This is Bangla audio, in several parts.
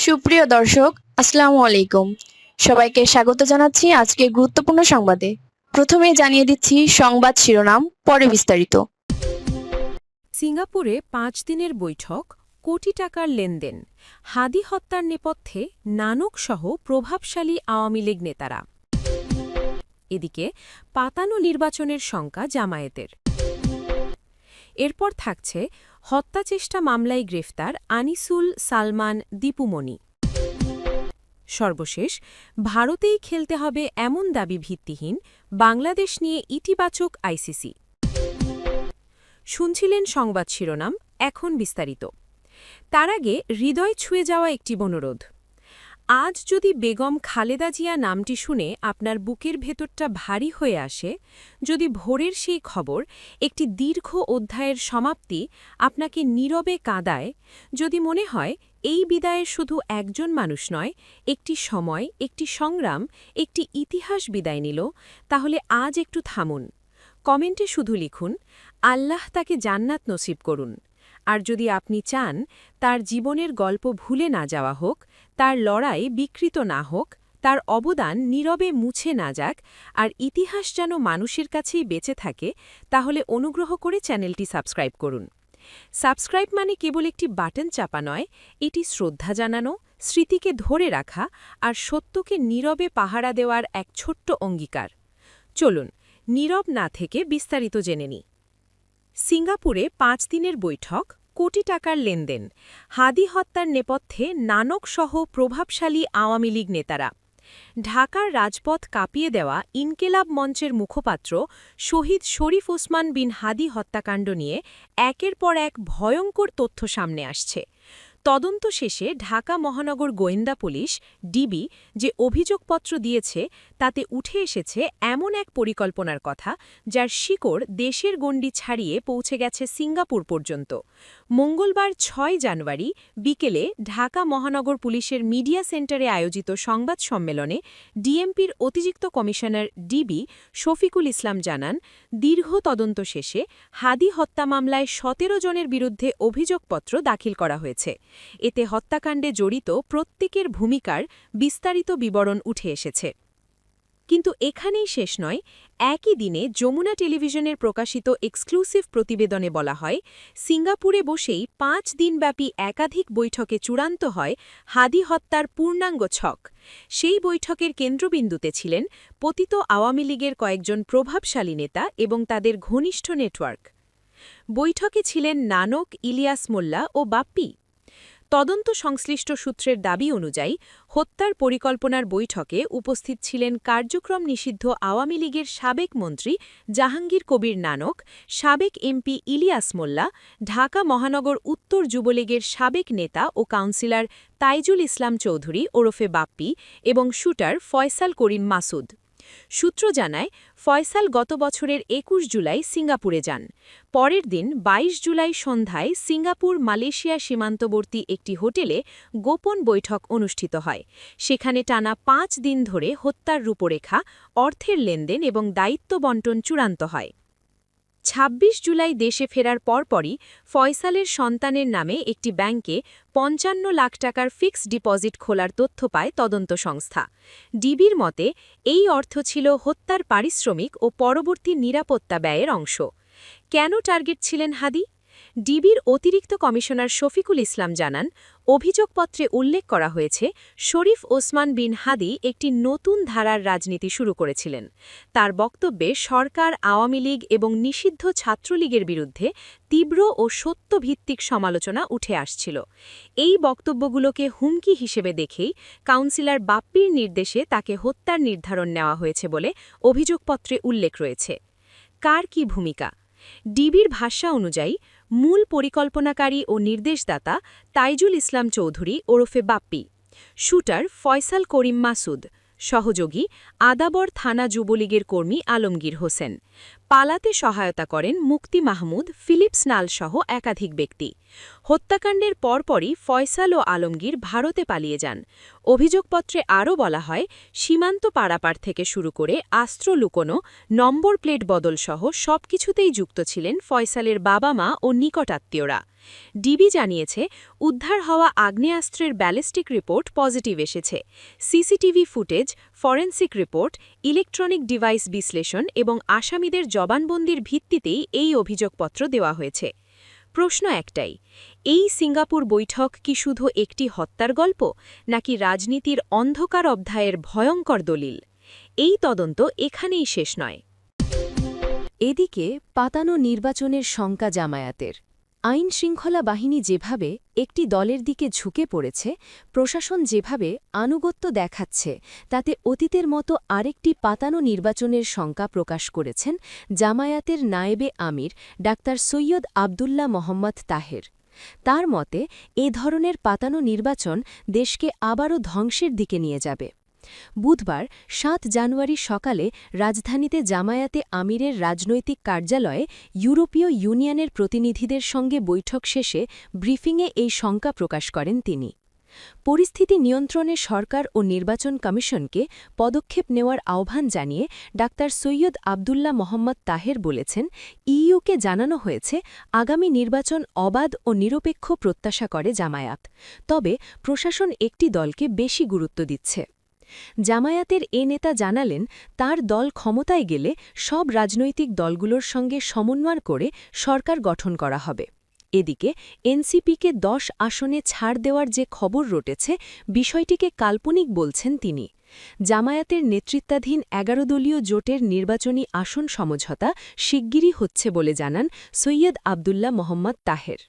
সুপ্রিয় দর্শক, আসসালামু আলাইকুম। সবাইকে স্বাগত জানাচ্ছি আজকে গুরুত্বপূর্ণ সংবাদে। প্রথমে জানিয়ে দিচ্ছি সংবাদ শিরোনাম, পরে বিস্তারিত। সিঙ্গাপুরে ৫ দিনের বৈঠক, কোটি টাকার লেনদেন, হাদি হত্যার নেপথ্যে নানকসহ প্রভাবশালী আওয়ামী লীগ নেতারা। এদিকে পাতানো নির্বাচনের শঙ্কা জামায়াতের। এরপর থাকছে হত্যাচেষ্টা মামলায় গ্রেফতার আনিসুল সালমান দীপুমণি। সর্বশেষ, ভারতেই খেলতে হবে এমন দাবি ভিত্তিহীন, বাংলাদেশ নিয়ে ইতিবাচক আইসিসি। শুনছিলেন সংবাদ শিরোনাম, এখন বিস্তারিত। তার আগে হৃদয় ছুঁয়ে যাওয়া একটি অনুরোধ। আজ যদি বেগম খালেদা জিয়া নামটি শুনে আপনার বুকের ভেতরটা ভারী হয়ে আসে, যদি ভোরের সেই খবর, একটি দীর্ঘ অধ্যায়ের সমাপ্তি, আপনাকে নীরবে কাঁদায়, যদি মনে হয় এই বিদায়ের শুধু একজন মানুষ নয়, একটি সময়, একটি সংগ্রাম, একটি ইতিহাস বিদায় নিল, তাহলে আজ একটু থামুন। কমেন্টে শুধু লিখুন, আল্লাহ তাকে জান্নাত নসিব করুন। আর যদি আপনি চান তার জীবনের গল্প ভুলে না যাওয়া হোক, তার লড়াই বিকৃত না হোক, তার অবদান নীরবে মুছে না যাক, আর ইতিহাস যেন মানুষের কাছেই বেঁচে থাকে, তাহলে অনুগ্রহ করে চ্যানেলটি সাবস্ক্রাইব করুন। সাবস্ক্রাইব মানে কেবল একটি বাটন চাপা নয়, এটি শ্রদ্ধা জানানো, স্মৃতিকে ধরে রাখা আর সত্যকে নীরবে পাহারা দেওয়ার এক ছোট্ট অঙ্গীকার। চলুন নীরব না থেকে বিস্তারিত জেনে নিই। সিঙ্গাপুরে ৫ দিনের বৈঠক, কোটি টাকার লেনদেন, হাদি হত্যার নেপথ্যে নানকসহ প্রভাবশালী আওয়ামী লীগ নেতারা। ঢাকার রাজপথ কাঁপিয়ে দেওয়া ইনকেলাব মঞ্চের মুখপাত্র শহীদ শরীফ ওসমান বিন হাদি হত্যাকাণ্ড নিয়ে একের পর এক ভয়ঙ্কর তথ্য সামনে আসছে। তদন্ত শেষে ঢাকা মহানগর গোয়েন্দা পুলিশ ডিবি যে অভিযোগপত্র দিয়েছে, তাতে উঠে এসেছে এমন এক পরিকল্পনার কথা, যার শিকড় দেশের গণ্ডি ছাড়িয়ে পৌঁছে গেছে সিঙ্গাপুর পর্যন্ত। মঙ্গলবার ৬ জানুয়ারি বিকেলে ঢাকা মহানগর পুলিশের মিডিয়া সেন্টারে আয়োজিত সংবাদ সম্মেলনে ডিএমপির অতিরিক্ত কমিশনার ডিবি শফিকুল ইসলাম জানান, দীর্ঘ তদন্ত শেষে হাদি হত্যা মামলায় ১৭ জনের বিরুদ্ধে অভিযোগপত্র দাখিল করা হয়েছে। এতে হত্যাকাণ্ডে জড়িত প্রত্যেকের ভূমিকার বিস্তারিত বিবরণ উঠে এসেছে। কিন্তু এখানেই শেষ নয়। একই দিনে যমুনা টেলিভিশনের প্রকাশিত এক্সক্লুসিভ প্রতিবেদনে বলা হয়, সিঙ্গাপুরে বসেই ৫ দিনব্যাপী একাধিক বৈঠকে চূড়ান্ত হয় হাদি হত্যার পূর্ণাঙ্গ ছক। সেই বৈঠকের কেন্দ্রবিন্দুতে ছিলেন পতিত আওয়ামী লীগের কয়েকজন প্রভাবশালী নেতা এবং তাদের ঘনিষ্ঠ নেটওয়ার্ক। বৈঠকে ছিলেন নানক, ইলিয়াস মোল্লা ও বাপ্পি। তদন্ত সংশ্লিষ্ট সূত্রের দাবি অনুযায়ী হত্যার পরিকল্পনার বৈঠকে উপস্থিত ছিলেন কার্যক্রম নিষিদ্ধ আওয়ামী লীগের সাবেক মন্ত্রী জাহাঙ্গীর কবির নানক, সাবেক এমপি ইলিয়াস মোল্লা, ঢাকা মহানগর উত্তর যুবলীগের সাবেক নেতা ও কাউন্সিলর তাইজুল ইসলাম চৌধুরী ওরফে বাপ্পি এবং শুটার ফয়সাল করিম মাসুদ। সূত্র জানায়, ফয়সাল গত বছরের ২১ জুলাই সিঙ্গাপুরে যান। পরের দিন ২২ জুলাই সন্ধ্যায় সিঙ্গাপুর মালয়েশিয়া সীমান্তবর্তী একটি হোটেলে গোপন বৈঠক অনুষ্ঠিত হয়। সেখানে টানা ৫ দিন ধরে হত্যার রূপরেখা, অর্থের লেনদেন এবং দায়িত্ব বণ্টন চূড়ান্ত হয়। ২৬ জুলাই দেশে ফেরার পরপরই ফয়সালের সন্তানের নামে একটি ব্যাংকে ৫৫ লাখ টাকার ফিক্সড ডিপোজিট খোলার তথ্য পায় তদন্ত সংস্থা। ডিবির মতে, এই অর্থ ছিল হত্যার পারিশ্রমিক ও পরবর্তী নিরাপত্তা ব্যয়ের অংশ। কেন টার্গেট ছিলেন হাদি? ডিবির অতিরিক্ত কমিশনার শফিকুল ইসলাম জানান, অভিযোগপত্রে উল্লেখ করা হয়েছে শরীফ ওসমান বিন হাদি একটি নতুন ধারার রাজনীতি শুরু করেছিলেন। তার বক্তব্যে সরকার, আওয়ামী লীগ এবং নিষিদ্ধ ছাত্রলীগের বিরুদ্ধে তীব্র ও সত্যভিত্তিক সমালোচনা উঠে আসছিল। এই বক্তব্যগুলোকে হুমকি হিসেবে দেখেই কাউন্সিলর বাপ্পির নির্দেশে তাকে হত্যার নির্ধারণ নেওয়া হয়েছে বলে অভিযোগপত্রে উল্লেখ রয়েছে। কার কি ভূমিকা? ডিবির ভাষ্য অনুযায়ী মূল পরিকল্পনাকারী ও নির্দেশদাতা তাইজুল ইসলাম চৌধুরী ওরফে বাপ্পি, শুটার ফয়সাল করিম মাসুদ, সহযোগী আদাবর থানা যুবলীগের কর্মী আলমগীর হোসেন। পালাতে সহায়তা করেন মুক্তি মাহমুদ, ফিলিপস নালসহ একাধিক ব্যক্তি। হত্যাকাণ্ডের পরপরই ফয়সাল ও আলমগীর ভারতে পালিয়ে যান। অভিযোগপত্রে আরও বলা হয়, সীমান্ত পারাপার থেকে শুরু করে অস্ত্র লুকোনো, নম্বর প্লেট বদলসহ সবকিছুতেই যুক্ত ছিলেন ফয়সালের বাবা-মা ও নিকটাত্মীয়রা। ডিবি জানিয়েছে উদ্ধার হওয়া আগ্নেয়াস্ত্রের ব্যালিস্টিক রিপোর্ট পজিটিভ এসেছে। CCTV footage, forensic report, electronic device বিশ্লেষণ এবং আসামিদের জবানবন্দির ভিত্তিতেই এই অভিযোগপত্র দেওয়া হয়েছে। প্রশ্ন একটাই, এই সিঙ্গাপুর বৈঠক কি শুধু একটি হত্যার গল্প, নাকি রাজনীতির অন্ধকার অধ্যায়ের ভয়ঙ্কর দলিল? এই তদন্ত এখানেই শেষ নয়। এদিকে পাতানো নির্বাচনের শঙ্কা জামায়াতের। আইন শৃঙ্খলা বাহিনী যেভাবে একটি দলের দিকে ঝুঁকে পড়েছে, প্রশাসন যেভাবে আনুগত্য দেখাচ্ছে, তাতে অতীতের মতো আরেকটি পাতানো নির্বাচনের শঙ্কা প্রকাশ করেছেন জামায়াতের নায়েবে আমির ডাক্তার সৈয়দ আবদুল্লাহ মোহাম্মদ তাহের। তার মতে এ ধরনের পাতানো নির্বাচন দেশকে আবারও ধ্বংসের দিকে নিয়ে যাবে। বুধবার ৭ জানুয়ারি সকালে রাজধানীতে জামায়াতে আমিরের রাজনৈতিক কার্যালয়ে ইউরোপীয় ইউনিয়নের প্রতিনিধিদের সঙ্গে বৈঠক শেষে ব্রিফিংয়ে এই শঙ্কা প্রকাশ করেন তিনি। পরিস্থিতি নিয়ন্ত্রণে সরকার ও নির্বাচন কমিশনকে পদক্ষেপ নেওয়ার আহ্বান জানিয়ে ডাক্তার সৈয়দ আবদুল্লাহ মোহাম্মদ তাহের বলেছেন, ইইউকে জানানো হয়েছে আগামী নির্বাচন অবাধ ও নিরপেক্ষ প্রত্যাশা করে জামায়াত, তবে প্রশাসন একটি দলকে বেশি গুরুত্ব দিচ্ছে। জামায়াতের এ নেতা জানালেন, তার দল ক্ষমতায় গেলে সব রাজনৈতিক দলগুলোর সঙ্গে সমন্বয় করে সরকার গঠন করা হবে। এদিকে এনসিপিকে ১০ আসনে ছাড় দেওয়ার যে খবর রটেছে, বিষয়টিকে কাল্পনিক বলছেন তিনি। জামায়াতের নেতৃত্বাধীন ১১ দলীয় জোটের নির্বাচনী আসন সমঝোতা শিগগিরই হচ্ছে বলে জানান সৈয়দ আবদুল্লাহ মোহাম্মদ তাহের।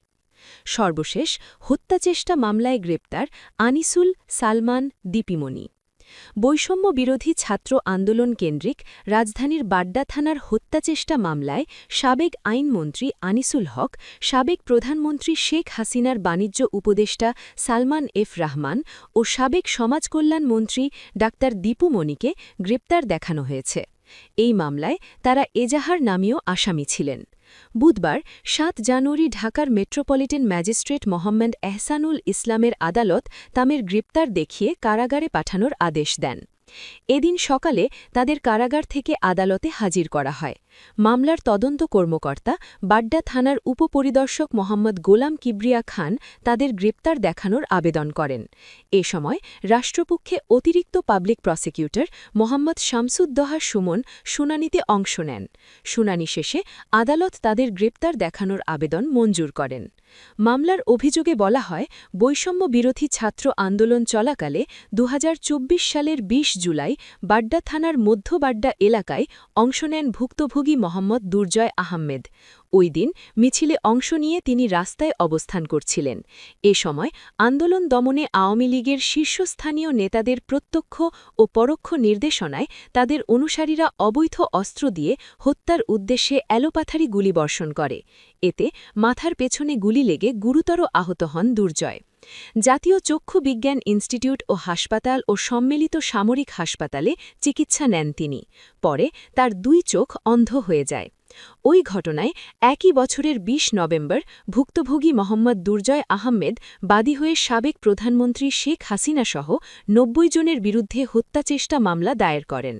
সর্বশেষ হত্যাচেষ্টা মামলায় গ্রেপ্তার আনিসুল, সালমান, দীপিমণি। বৈষম্য বিরোধী ছাত্র আন্দোলন কেন্দ্রিক রাজধানীর বাড্ডা থানার হত্যাচেষ্টা মামলায় সাবেক আইনমন্ত্রী আনিসুল হক, সাবেক প্রধানমন্ত্রী শেখ হাসিনার বাণিজ্য উপদেষ্টা সালমান এফ রহমান ও সাবেক সমাজকল্যাণ মন্ত্রী ডাক্তার দীপুমণিকে গ্রেপ্তার দেখানো হয়েছে। এই মামলায় তারা এজাহার নামীয় আসামি ছিলেন। বুধবার ৭ জানুয়ারি ঢাকার মেট্রোপলিটন ম্যাজিস্ট্রেট মোহাম্মদ এহসানুল ইসলামের আদালত তাদের গ্রেপ্তার দেখিয়ে কারাগারে পাঠানোর আদেশ দেন। এদিন সকালে তাদের কারাগার থেকে আদালতে হাজির করা হয়। মামলার তদন্ত কর্মকর্তা বাড্ডা থানার উপপরিদর্শক মোহাম্মদ গোলাম কিবরিয়া খান তাদের গ্রেপ্তার দেখানোর আবেদন করেন। এ সময় রাষ্ট্রপক্ষে অতিরিক্ত পাবলিক প্রসিকিউটর মোহাম্মদ শামসুদ্দোহা সুমন শুনানিতে অংশ নেন। শুনানি শেষে আদালত তাদের গ্রেপ্তার দেখানোর আবেদন মঞ্জুর করেন। মামলার অভিযোগে বলা হয়, বৈষম্য বিরোধী ছাত্র আন্দোলন চলাকালে ২০২৪ সালের ২০ জুলাই বাড্ডা থানার মধ্য বাড্ডা এলাকায় অংশ নেন ভুক্তভোগী মোহাম্মদ দুর্জয় আহমেদ। ওই দিন মিছিলে অংশ নিয়ে তিনি রাস্তায় অবস্থান করছিলেন। এ সময় আন্দোলন দমনে আওয়ামী লীগের শীর্ষস্থানীয় নেতাদের প্রত্যক্ষ ও পরোক্ষ নির্দেশনায় তাদের অনুসারীরা অবৈধ অস্ত্র দিয়ে হত্যার উদ্দেশ্যে এলোপাথারি গুলিবর্ষণ করে। এতে মাথার পেছনে গুলি লেগে গুরুতর আহত হন দুর্জয়। জাতীয় চক্ষু বিজ্ঞান ইনস্টিটিউট ও হাসপাতাল ও সম্মিলিত সামরিক হাসপাতালে চিকিৎসা নেন তিনি। পরে তার ২ চোখ অন্ধ হয়ে যায়। ওই ঘটনায় একই বছরের ২০ নভেম্বর ভুক্তভোগী মোহাম্মদ দুর্জয় আহমেদ বাদী হয়ে সাবেক প্রধানমন্ত্রী শেখ হাসিনাসহ ৯০ জনের বিরুদ্ধে হত্যাচেষ্টা মামলা দায়ের করেন।